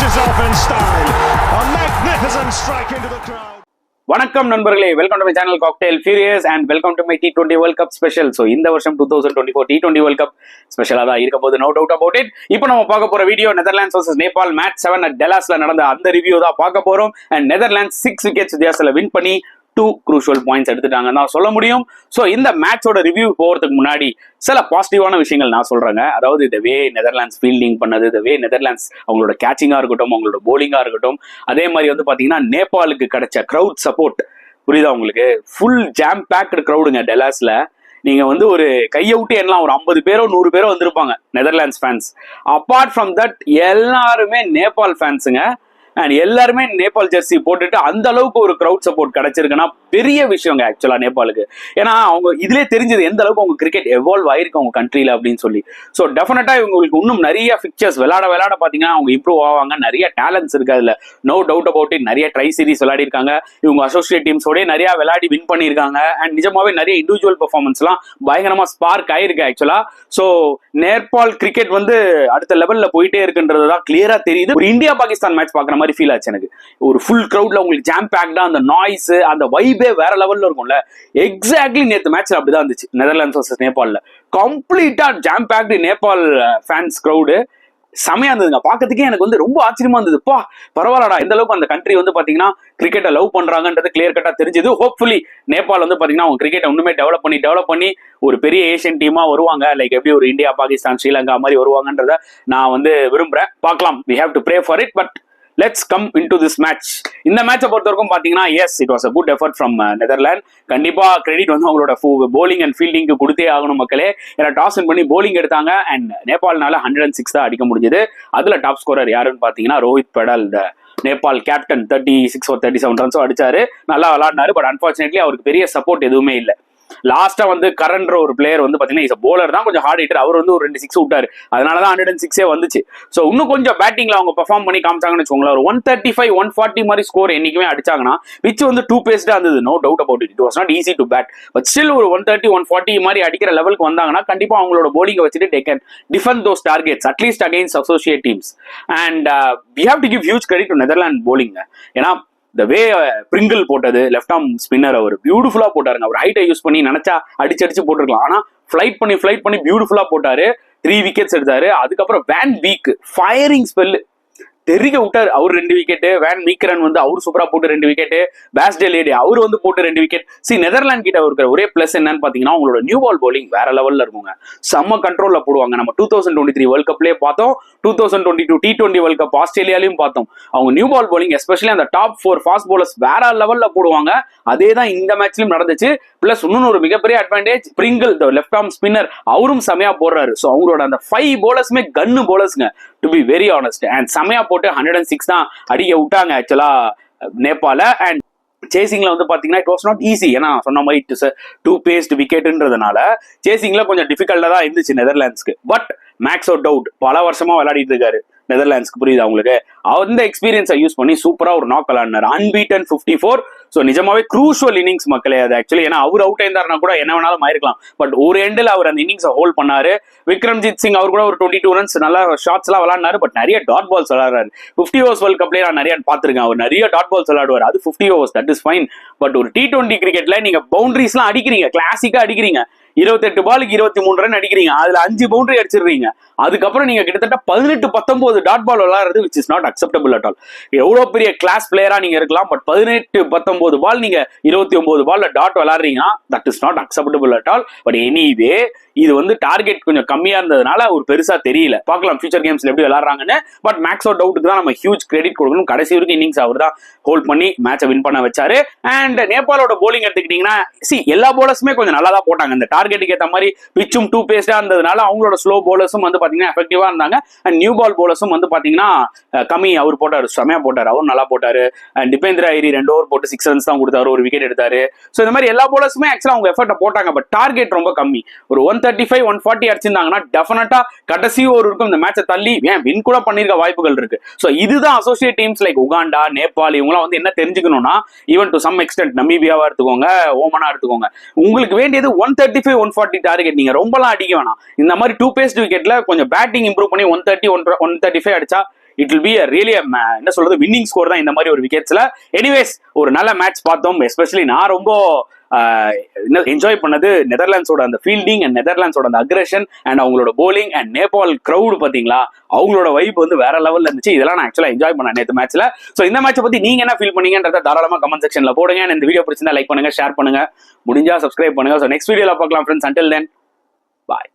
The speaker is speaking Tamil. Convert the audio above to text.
finishes off in style. A magnificent strike into the crowd. வணக்கம் நண்பர்களே, welcome to my channel cocktail furious and welcome to my T20 world cup special. So இந்த வருஷம் 2024 T20 வேர்ல்ட் கப் ஸ்பெஷலாக தான் இருக்க போது, நோ டவுட் அபவுட் இட். இப்போ நம்ம பார்க்க போற video Netherlands versus Nepal match 7 at டெலாஸ்ல நடந்த அந்த ரிவ்யூ தான் பார்க்க போறோம். அண்ட் நெதர்லாண்ட்ஸ் 6 விக்கெட்ஸ் வித்தியாசத்தில் வின் பண்ணி 2 crucial பாயிண்ட்ஸ் எடுத்துட்டாங்க தான் சொல்ல முடியும். ஸோ இந்த மேட்சோட ரிவ்யூ போகிறதுக்கு முன்னாடி சில பாசிட்டிவான விஷயங்கள் நான் சொல்றேங்க. அதாவது இந்த வே நெதர்லாண்ட்ஸ் ஃபீல்டிங் பண்ணது, இந்த வே நெதர்லாண்ட்ஸ் அவங்களோட கேச்சிங்காக இருக்கட்டும், அவங்களோட போலிங்காக இருக்கட்டும், அதே மாதிரி வந்து பார்த்தீங்கன்னா நேபாளுக்கு கிடைச்ச க்ரௌட் சப்போர்ட். புரியுதா உங்களுக்கு? ஃபுல் ஜாம் பேக்டு க்ரௌடுங்க டெலாஸ்ல. நீங்க வந்து ஒரு கையை விட்டு எல்லாம் ஒரு 50 பேரோ 100 பேரோ வந்திருப்பாங்க Netherlands fans. Apart from that எல்லாருமே நேபாள் ஃபேன்ஸுங்க. அண்ட் எல்லாருமே நேபாள் ஜெர்சி போட்டுட்டு அந்த அளவுக்கு ஒரு க்ரௌட் சப்போர்ட் கிடைச்சிருக்குன்னா பெரிய விஷயங்க ஆக்சுவலா நேபாளுக்கு. ஏன்னா அவங்க இதுலேயே தெரிஞ்சது எந்த அளவுக்கு அவங்க கிரிக்கெட் எவால்வ் ஆயிருக்கு அவங்க கண்ட்ரியில அப்படின்னு சொல்லி. ஸோ டெஃபினட்டா இவங்களுக்கு இன்னும் நிறைய பிக்சர்ஸ் விளையாட பாத்தீங்கன்னா அவங்க இம்ப்ரூவ் ஆவாங்க. நிறைய டேலண்ட்ஸ் இருக்கு அதுல, நோ டவுட் அபவுட் இட். நிறைய ட்ரை சீரிஸ் விளையாடி இருக்காங்க இவங்க, அசோசியேட் டீம்ஸோட நிறைய விளையாடி வின் பண்ணியிருக்காங்க. அண்ட் நிஜமாவே நிறைய இண்டிவிஜுவல் பெர்ஃபார்மன்ஸ் எல்லாம் பயங்கரமா ஸ்பார்க் ஆயிருக்கு ஆக்சுவலா. ஸோ நேபாள் கிரிக்கெட் வந்து அடுத்த லெவல்ல போயிட்டே இருக்குன்றதுதான் கிளியரா தெரியுது. ஒரு இந்தியா பாகிஸ்தான் மேட்ச் பாக்குற மாதிரி ஃபீல் ஆச்சு எனக்கு. ஒரு ஃபுல் கிரௌட்ல உங்களுக்கு ஜாம் பேக்டா அந்த நாய்ஸ், அந்த வைபே வேற லெவல்ல இருக்கும்ல. எக்ஸாக்ட்லி நேத்து மேட்ச்ல அப்படிதான் இருந்துச்சு நெதர்லாண்ட்ஸ் வர்சஸ் நேபாள்ல. கம்ப்ளீட்டா jam packed Nepal fans crowd. செமையா இருந்ததுங்க பார்க்கறதுக்கே. எனக்கு வந்து ரொம்ப ஆச்சரியமா இருந்ததுப்பா, பரவாயில்லடா இந்த அளவுக்கு அந்த கண்ட்ரி வந்து பாத்தீங்கன்னா கிரிக்கெட்டை லவ் பண்றாங்கன்றது கிளியர் கட்டா தெரிஞ்சது. ஹோப்ஃபுல்லி நேபாள் வந்து பாத்தீங்கன்னா அவங்க கிரிக்கெட்டை இன்னுமே டெவலப் பண்ணி ஒரு பெரிய ஏஷியன் டீமா வருவாங்க. லைக் எப்படி ஒரு இந்தியா பாகிஸ்தான் ஸ்ரீலங்கா மாதிரி வருவாங்கன்றத நான் வந்து விரும்புறேன். பார்க்கலாம், we have to pray for it. But let's come into this match. இந்த மேட்சை பொறுத்த வரைக்கும் பாத்தீங்கன்னா yes, it was a good effort from Netherland. கண்டிப்பா கிரெடிட் வந்து அவங்களோட போலிங் அண்ட் ஃபீல்டிங்க்கு கொடுத்தே ஆகணும் மக்களே. ஏன்னா டாஸ் வின் பண்ணி போலிங் எடுத்தாங்க. அண்ட் நேபாள்னால 106 தான் அடிக்க முடிஞ்சது. அதுல டாப் ஸ்கோரர் யாருன்னு பாத்தீங்கன்னா ரோஹித் பெடால், இந்த நேபாள் கேப்டன். 36 or 37 ரன்ஸோ அடிச்சாரு, நல்லா விளையாடினாரு. பட் அன்பார்ச்சுனேட்லி அவருக்கு பெரிய சப்போர்ட் எதுவுமே இல்லை. லாஸ்டா வந்து கரண்ட்ற ஒரு பிளேயர் வந்து பாத்தீங்கன்னா போலர் தான், கொஞ்சம் ஹார்ட் ஹிட்டர். அவர் வந்து ஒரு 2 6 விட்டாரு, அதனாலதான் 106 வந்துச்சு. ஸோ இன்னும் கொஞ்சம் பேட்டிங்ல அவங்க பெர்ஃபார்ம் பண்ணி காமிச்சாங்கன்னு வச்சுக்கோங்களேன். ஒரு 135 140 மாதிரி ஸ்கோர் என்னைக்குமே அடிச்சாங்கன்னா, விச் வந்து 2 பேஸ்டா இருந்தது, no doubt about it. It was not easy to bat. But still ஒரு 130 140 மாதிரி அடிக்கிற லெவலுக்கு வந்தாங்கன்னா கண்டிப்பா அவங்களோட போலிங்கை வச்சுட்டு they can defend those targets at least against associate teams. And we have to give huge credit to Netherlands bowling. ஏன்னா the way பிரிங்கிள் போட்டது, லெஃப்ட் ஆர்ம் ஸ்பின்னர் அவர் பியூட்டிஃபுல்லா போட்டாருங்க. அவர் ஹைட்டை யூஸ் பண்ணி நினைச்சா அடிச்சு போட்டுருக்கலாம். ஆனா ஃபிளைட் பண்ணி பியூட்டிஃபுல்லா போட்டாரு. 3 விக்கெட்ஸ் எடுத்தாரு. அதுக்கப்புறம் வேன் வீக் ஃபயரிங் ஸ்பெல் தெரிக்க விட்டாரு. அவர் 2 விக்கெட். வேன் மீக்கரன் வந்து அவர் சூப்பரா போட்டு 2 விக்கெட். பேஸ்டேலேடி அவர் வந்து போட்டு 2 விக்கெட். நெதர்லாந்து கிட்ட இருக்கிற ஒரே பிளஸ் என்னன்னு பாத்தீங்கன்னா அவங்களோட நியூ பால் பவுலிங் வேற லெவல்ல இருக்குங்க. செம்ம கண்ட்ரோல்ல போடுவாங்க. நம்ம 2023 வேர்ல்ட் கப்லயே பார்த்தோம், 2022 T20 வேர்ல்ட் கப் ஆஸ்திரேலியாலையும் பார்த்தோம். அவங்க நியூ பால் பவுலிங் எஸ்பெஷலி அந்த டாப் 4 ஃபாஸ்ட் பவுலர்ஸ் வேற லெவல்ல போடுவாங்க. அதே தான் இந்த மேட்ச்லயும் நடந்துச்சு. பிளஸ் இன்னொன்னு ஒரு மிகப்பெரிய advantage, Pringle left arm spinner அவரும் செமையா போடுறாரு. ஸோ அவங்களோட அந்த 5 பவுலர்ஸுமே கன்னு பவுலர்ஸ்ங்க, to be very honest. And செமையா போட்டு 106 தான் அடிக்க விட்டாங்க ஆக்சுவலா நேபாள. அண்ட் சேசிங்ல வந்து பாத்தீங்கன்னா இட் வாஸ் நாட் ஈஸி. ஏன்னா சொன்ன மாதிரி இட் இஸ் 2 பேஸ்ட் விக்கெட்ன்றதுனால சேசிங்ல கொஞ்சம் டிஃபிகல்ட்டா தான் இருந்துச்சு நெதர்லாண்ட்ஸ்க்கு. பட் மேக்ஸ் அவுட் அவுட் பல வருஷமா விளையாடிட்டு இருக்காரு நெதர்லாண்ட்ஸ்க்கு, புரியுது அவங்களுக்கு. அந்த எக்ஸ்பீரியன்ஸை யூஸ் பண்ணி சூப்பரா ஒரு நாக் விளையாடினாரு. அன்பீட்டன் 54. ஸோ நிஜமாவே க்ரூஷுவல் இன்னிங்ஸ் மக்களே அது ஆக்சுவலி. ஏன்னா அவர் அவுட் ஆயிருந்தாருன்னா கூட என்ன வேணாலும் ஆயிருக்கலாம். பட் ஒரு எண்டில் அவர் அந்த இன்னிங்ஸை ஹோல்ட் பண்ணாரு. விக்ரம்ஜித் சிங் அவர் கூட ஒரு 22 ரன்ஸ் நல்லா ஷாட்ஸ் எல்லாம் விளையாடினாரு. பட் நிறைய டாட் பால்ஸ் விளையாடுறாரு. 50 ஓவர்ஸ் வேர்ல்ட் கப்லேயே நான் நிறைய பார்த்திருக்கேன். அவர் நிறைய டாட் பால்ஸ் விளையாடுவார். அது 50 overs, that is fine. But ஒரு T20 கிரிக்கெட்ல நீங்க பவுண்டரிஸ் எல்லாம் அடிக்கிறீங்க, கிளாசிக்கா அடிக்கிறீங்க. 28 பாலுக்கு 23 ரன் அடிக்கிறீங்க. அதுல 5 பவுண்டரி அடிச்சிடுறீங்க. அதுக்கப்புறம் நீங்க கிட்டத்தட்ட 18-19 டாட் பால் விளையாடுறது which is not acceptable at all. எவ்வளவு பெரிய கிளாஸ் பிளேயரா நீங்க இருக்கலாம், பட் 18-19 பால் நீங்க 29 பால்ல டாட் விளையாடுறீங்கன்னா that is not acceptable at all. But anyway இது வந்து டார்கெட் கொஞ்சம் கம்மியா இருந்ததுனால ஒரு பெருசா தெரியல. பார்க்கலாம் ஃபியூச்சர் கேம்ஸ்ல எப்படி விளையாடுறாங்கன்னு. பட் மேக்ஸ் அவுட் டவுட்டுக்கு தான் நம்ம ஹியூஜ் கிரெடிட் கொடுக்கணும். கடைசி வரைக்கும் இன்னிங்ஸ் அவர் தான் ஹோல்ட் பண்ணி மேட்சை வின் பண்ண வச்சாரு. அண்ட் நேபாளோட போலிங் எடுத்துக்கிட்டீங்கன்னா எல்லா போலர்ஸுமே கொஞ்சம் நல்லா தான் போட்டாங்க. இந்த டார்கெட்டுக்கு ஏற்ற மாதிரி பிச்சும் 2 பேஸ்டா இருந்ததுனால அவங்களோட ஸ்லோ போலர்ஸும் வந்து பாத்தீங்கன்னா எஃபெக்டிவா இருந்தாங்க. அண்ட் நியூ பால் போலர்ஸும் வந்து பாத்தீங்கன்னா கம்மி அவர் போட்டாரு, செமையா போட்டாரு, அவர் நல்லா போட்டாரு. அண்ட் டிபேந்திர ஐரி 2 ஓவர் போட்டு 6 ரன்ஸ் தான் கொடுத்தாரு, ஒரு விக்கெட் எடுத்தாரு. ஸோ இந்த மாதிரி எல்லா போலர்ஸுமே ஆக்சுவலா அவங்க எஃபர்ட்டை போட்டாங்க. பட் டார்கெட் ரொம்ப கம்மி. ஒரு 135 140 அடிச்சிருந்தாங்கன்னா டெஃபினட்டா கடைசி ஒரு இருக்கும் இந்த மேட்சை தள்ளி ஏன் வின் கூட பண்ணிருக்க வாய்ப்புகள் இருக்கு. ஸோ இதுதான் associate teams like Uganda, Nepal இவங்களாம் வந்து என்ன தெரிஞ்சுக்கணும்னா, ஈவன் டு சம் எக்ஸ்டென்ட் நமீபியாவா எடுத்துக்கோங்க, ஓமனா எடுத்துக்கோங்க, உங்களுக்கு வேண்டியது 135 140 டார்கெட். நீங்க ரொம்பலாம் அடிக்க வேணாம். இந்த மாதிரி 2 பேஸ்ட் விக்கெட்ல கொஞ்சம் பேட்டிங் இம்ப்ரூவ் பண்ணி 130 135 அடிச்சா இட் வில் பி ரியலி என்ன சொல்றது வின்னிங் ஸ்கோர் தான் இந்த மாதிரி ஒரு விக்கெட்ஸ்ல. எனிவேஸ் ஒரு நல்ல மேட்ச் பார்த்தோம். எஸ்பெஷலி நான் ரொம்ப என்ஜாய் பண்ணது நெதர்லாண்ட்ஸோட அந்த ஃபீல்டிங் அண்ட் நெதர்லாண்ட்ஸோட அந்த அக்ரெஷன் அண்ட் அவங்களோட போலிங் அண்ட் நேபாள் கிரௌடு பாத்தீங்களா, அவங்களோட வைப் வந்து வேற லெவல்ல இருந்துச்சு. இதெல்லாம் நான் ஆக்சுவலா என்ஜாய் பண்ணேன் நேற்று மேட்ச்ல. ஸோ இந்த மேட்சை பத்தி நீங்க என்ன ஃபீல் பண்ணீங்கன்றத தாராளமா கமெண்ட் செக்ஷன்ல போடுங்க. இந்த வீடியோ பிடிச்சிருந்தா லைக் பண்ணுங்க, ஷேர் பண்ணுங்க, முடிஞ்சா சப்ஸ்கிரைப் பண்ணுங்க. ஸோ நெக்ஸ்ட் வீடியோல பார்க்கலாம் ஃப்ரெண்ட்ஸ். அன்டில் தென் பாய்.